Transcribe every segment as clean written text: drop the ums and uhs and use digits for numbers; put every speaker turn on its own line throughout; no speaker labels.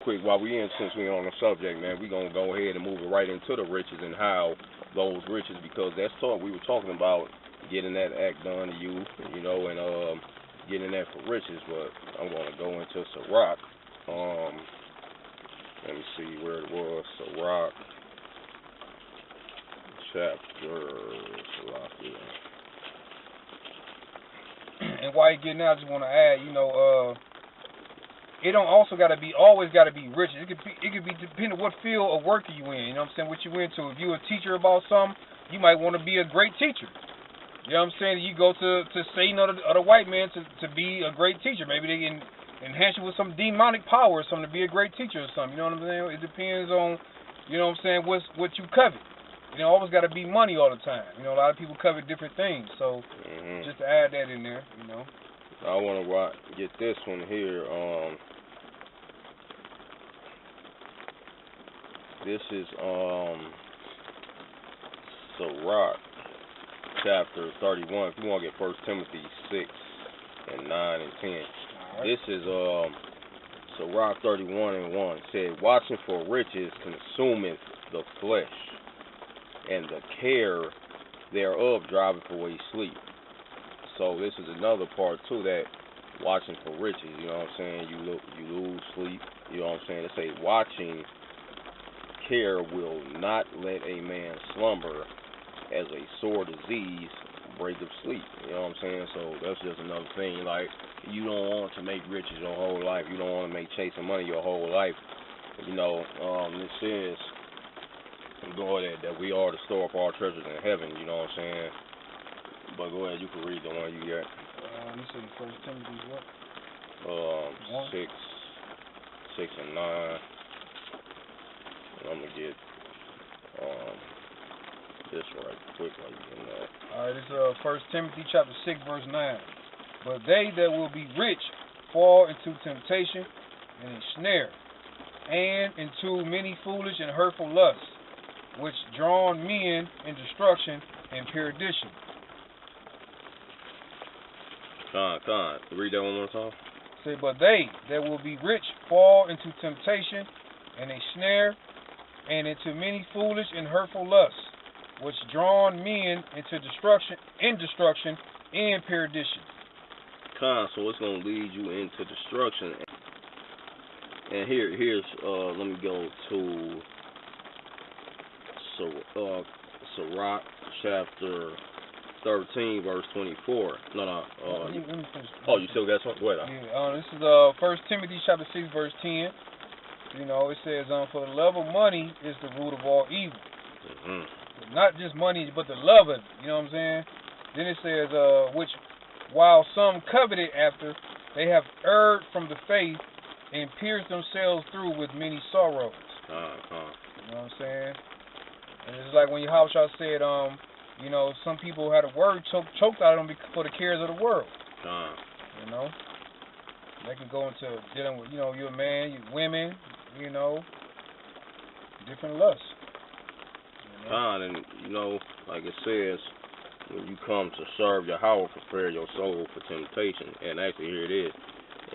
quick, while we in, since we on the subject, man, we gonna go ahead and move it right into the riches and how those riches, because that's talk we were talking about getting that act done to you, you know, and getting that for riches. But I'm gonna go into Sirach. Let me see where it was. Sirach chapter. Sirach, yeah.
And while you're getting out, I just want to add, you know, it don't also always gotta be riches. It could be depending on what field of work you in. You know what I'm saying? What you into. If you're a teacher about something, you might want to be a great teacher. You know what I'm saying? You go to Satan or the white man to be a great teacher. Maybe they can enhance you with some demonic power or something to be a great teacher or something. You know what I'm saying? It depends on, you know what I'm saying, what you covet. You know, always got to be money all the time. You know, a lot of people covet different things. So just to add that in there, you know.
I want to get this one here. This is Sirach chapter 31. If you want to get 1 Timothy 6 and 9 and 10.
Right.
This is Sirach 31 and 1. It said, watching for riches consumeth the flesh, and the care thereof driveth away sleep. So this is another part to that, watching for riches. You know what I'm saying? You lose sleep. You know what I'm saying? They say watching care will not let a man slumber, as a sore disease breaketh sleep. You know what I'm saying? So that's just another thing. Like, you don't want to make riches your whole life. You don't want to make chasing money your whole life. You know, this says, go ahead, that we are to store up our treasures in heaven. You know what I'm saying? But go ahead, you can read the one you got.
You said 1 Timothy what?
6 and 9. And I'm gonna get this right quick while you get that.
Alright, this is 1 Timothy chapter 6 verse 9. But they that will be rich fall into temptation and a snare, and into many foolish and hurtful lusts, which drawn men in destruction and perdition.
Con. Read that one more time.
Say, but they that will be rich fall into temptation and a snare, and into many foolish and hurtful lusts, which drawn men into destruction and perdition.
Con, so it's gonna lead you into destruction. And here's let me go to Sirach chapter 13 verse 24. No.
Let me finish.
Oh, you still got something? Go ahead.
Yeah. This is 1 Timothy chapter 6 verse 10. You know, it says, for the love of money is the root of all evil. Not just money, but the love of it. You know what I'm saying? Then it says, which while some coveted after, they have erred from the faith and pierced themselves through with many sorrows. You know what I'm saying? And it's like when Yahushua said, you know, some people had a word choked out of them for the cares of the world. You know? They can go into dealing with, you know, you're a man, you're women, you know, different lusts. You know?
And, you know, like it says, when you come to serve Yahweh, prepare your soul for temptation. And actually, here it is.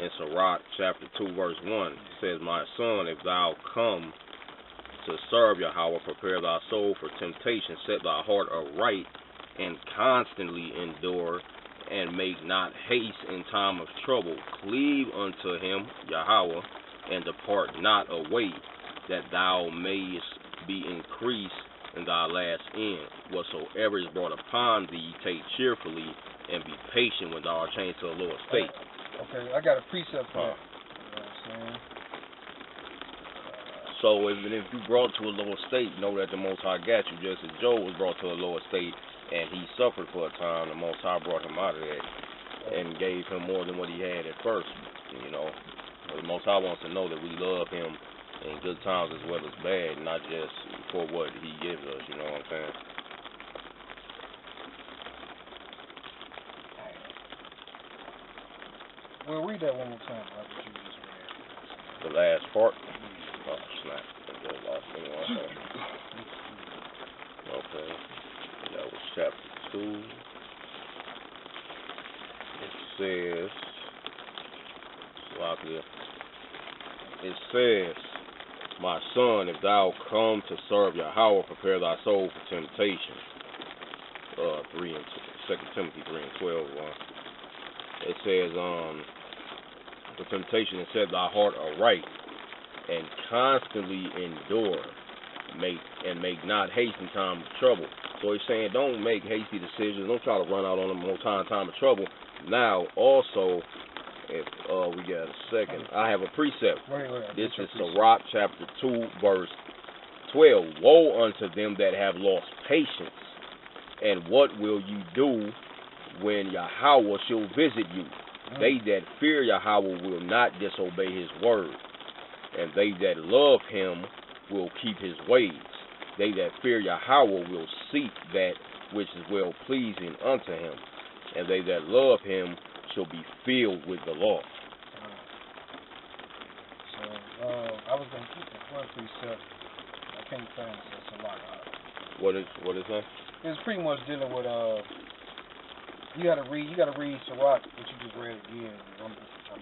In Sirach chapter 2, verse 1, it says, my son, if thou come to serve Yahweh, prepare thy soul for temptation. Set thy heart aright, and constantly endure, and make not haste in time of trouble. Cleave unto him, Yahweh, and depart not away, that thou mayest be increased in thy last end. Whatsoever is brought upon thee, take cheerfully, and be patient when thou art changed to a lower state.
Okay, I got a precept for that. You know what I'm saying?
So even if you brought to a lower state, know that the Most High got you. Just as Job was brought to a lower state and he suffered for a time, the Most High brought him out of that and gave him more than what he had at first. You know, the Most High wants to know that we love him in good times as well as bad, not just for what he gives us. You know what I'm saying?
Well, read that one more time. That's what you just read.
The last part. Oh, snap. I just lost anyone. Okay. That was chapter 2. It says, it says, my son, if thou come to serve Yahweh, prepare thy soul for temptation. 2 Timothy 3 and 12. It says, the temptation, and set thy heart aright, and constantly endure, make not haste in time of trouble. So he's saying, don't make hasty decisions. Don't try to run out on them on time of trouble. Now, also, if we got a second, I have a precept. This is Sirach chapter 2, verse 12. Woe unto them that have lost patience, and what will you do when Yahweh shall visit you? They that fear Yahweh will not disobey his word, and they that love him will keep his ways. They that fear Yahweh will seek that which is well pleasing unto him, and they that love him shall be filled with the law.
So I was going to keep the one precept. I can't find it. It's a lot.
What is that?
It's pretty much dealing with you gotta read Sirach, which you just read again. I'm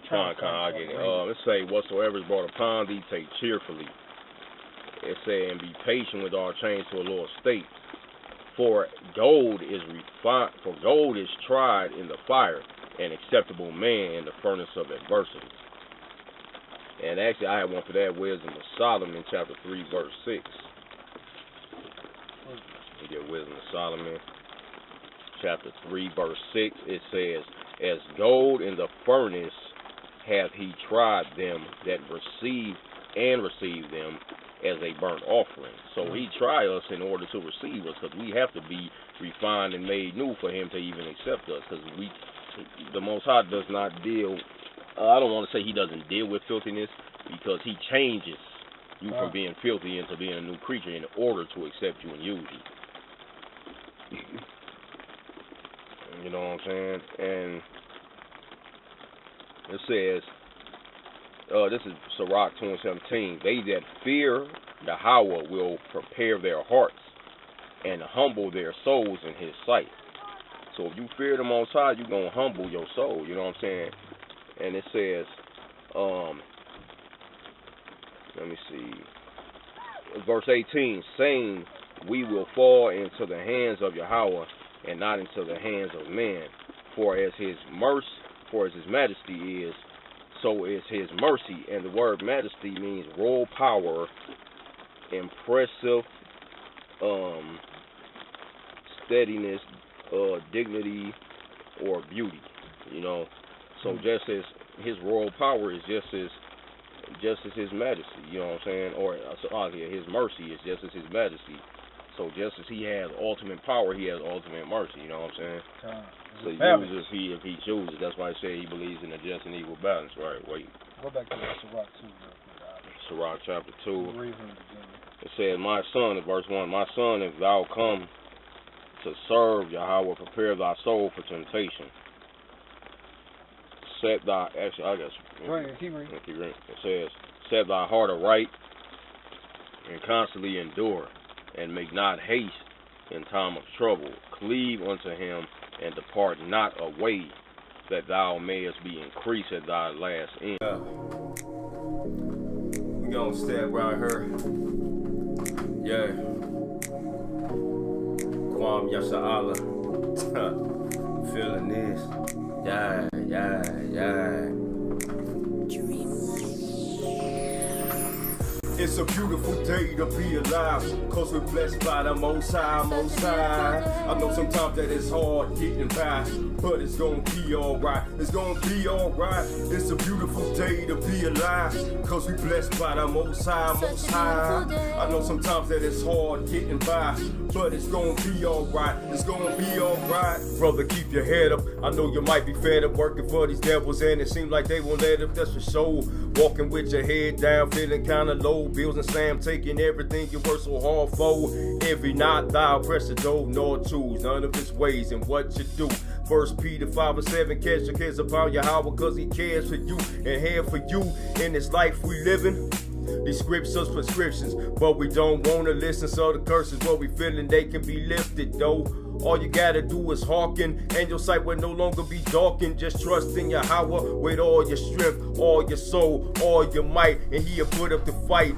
trying to get it.
Let's say, whatsoever is brought upon thee, take cheerfully. It say, and be patient with our change to a lower state. For gold is tried in the fire, an acceptable man in the furnace of adversity. And actually, I have one for that. Wisdom of Solomon, chapter 3, verse 6. You get Wisdom of Solomon, chapter 3, verse 6. It says, as gold in the furnace hath he tried them that receive them as a burnt offering. So he tried us in order to receive us, because we have to be refined and made new for him to even accept us, because the Most High does not deal, I don't want to say he doesn't deal with filthiness, because he changes you from being filthy into being a new creature in order to accept you and use you. You know what I'm saying? And it says, this is Sirach 2:17. They that fear Yahweh will prepare their hearts and humble their souls in his sight. So if you fear the Most High, you're going to humble your soul. You know what I'm saying? And it says, let me see, verse 18, saying, we will fall into the hands of Yahweh and not into the hands of man. For as his majesty is, so is his mercy. And the word majesty means royal power, impressive, steadiness, dignity, or beauty. You know, so just as his royal power is just as his majesty. You know what I'm saying? Or his mercy is just as his majesty. So just as he has ultimate power, he has ultimate mercy. You know what I'm saying? So he uses if he chooses. That's why I say he believes in a just and equal balance. Right? Wait.
Go back to Sirach 2.
Sirach chapter 2. It says, my son, in verse 1, my son, if thou come to serve Yahweh, prepare thy soul for temptation. Keep reading. It says, set thy heart aright and constantly endure, and make not haste in time of trouble. Cleave unto him and depart not away, that thou mayest be increased at thy last end. We gonna step right here. Yeah. Kwam Yasha'Allah. Feeling this. Yeah. It's a beautiful day to be alive, cause we're blessed by the Most High, Most High. I know sometimes that it's hard getting by, but it's gonna be alright, it's gonna be alright. It's a beautiful day to be alive, cause we're blessed by the Most High, Most High. I know sometimes that it's hard getting by, but it's gonna be alright, it's gonna be alright. Brother, keep your head up, I know you might be fed up working for these devils, and it seems like they won't let up, that's for sure. Walking with your head down, feeling kinda low, bills and Sam taking everything you work so hard for. Every night thou press the door, nor choose none of his ways and what you do. 1 Peter 5:7, cast your cares upon Yahweh, cause he cares for you and here for you in this life we living. These scriptures prescriptions, but we don't wanna listen, so the curses what we feeling they can be lifted though.
All you gotta do is hearken, and your sight will no longer be darkened. Just trust in Yahweh with all your strength, all your soul, all your might, and He'll put up the fight.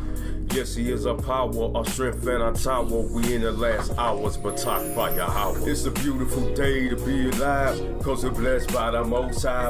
Yes, He is our power, our strength, and our tower. We in the last hours, but talk by Yahweh. It's a beautiful day to be alive, 'cause we're blessed by the Most High.